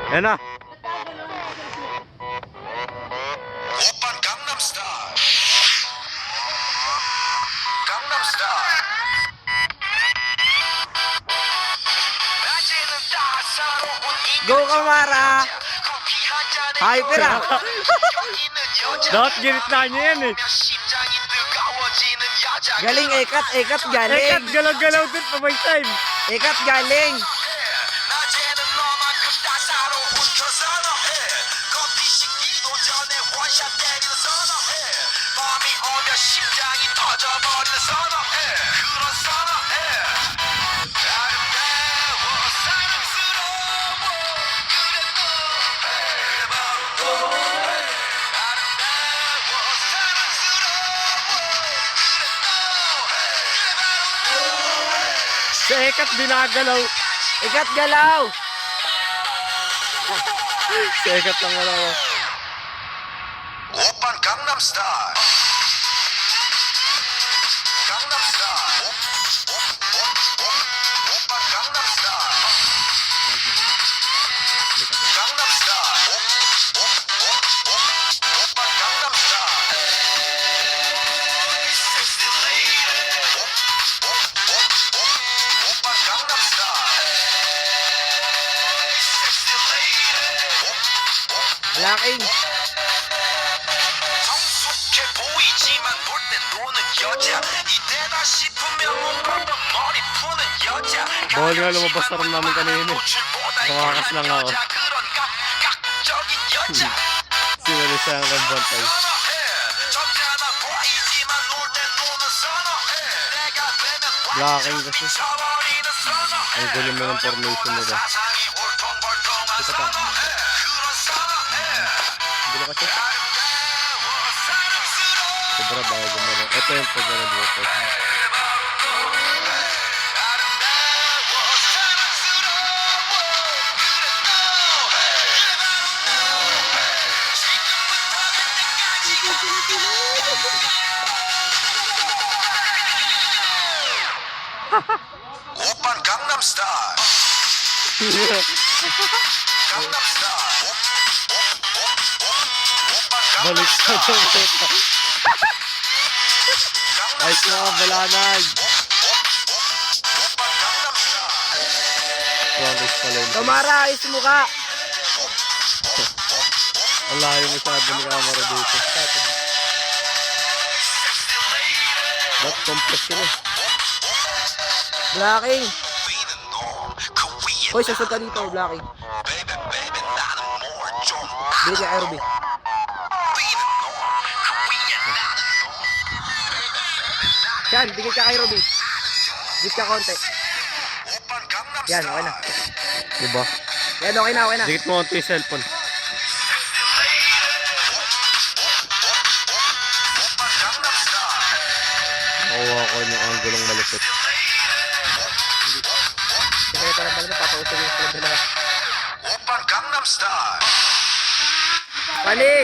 Ayan na. Oppan Gangnam Style. Gangnam Style. Go Kamara! Hyper ah! Dapat ginitna niya yan eh. Galing Ekat, Ekat galing! Ekat galaw-galaw din pa by time. Ekat galing! Si Ekat binagalaw. Ekat galaw! Si Ekat lang wala. Oppan Gangnam Style. Gangnam Style. Oppan Gangnam Style. Gangnam Style. Oppan Gangnam Style. Sexy lady. Oppan Gangnam Style. Sexy lady. Blacking! 성숙해 보이지만 볼 땐 노는 여자 이때다 싶으면 몸 머리 푸는 여자 Bawal nga lumabas sa room namin kanina eh. Tumakas lang ako. 그런 감각적인 여자 Sinali siya ang bantay. 점잖아 보이지만 놀 땐 노는 선어해 내가 되면 Blocking kasi. 쳐버리는 선어해 Ang gulo mo ng formation nila. 사상이 울퉁불퉁한 선어해 그런 선어해 Gulo kasi. 아름다워 사랑스러워 Sobra bago gumano. Ito yung pag-ano dito. Oppan Gangnam Style. Gangnam Style. Oppan Balik sa Gangnam ito. Style. Ay, mga balanag. Oppan Gangnam Style. Promise pala yun. Kamara, ayos mo ka! Ang layo masyado ni camera dito. Ba't compress yun eh? Blacking! Being the norm, Korean Hoy, susod ka dito, Blacking. baby, baby, 나는 more 좀. Bili ka Aerobi. Being the norm, Korean 나는 Yan, bigay ka kay Ruby. Bit ka konti. Oppan Gangnam Yan, okay na. Style. Diba? Yan, okay na, okay na. Dikit mo konti yung cellphone. Oppan Gangnam Style. Nakuha ko yung anggulong malupit. Sige, ito lang pala, papausap yung film nila. Oppan Gangnam Style. Panik!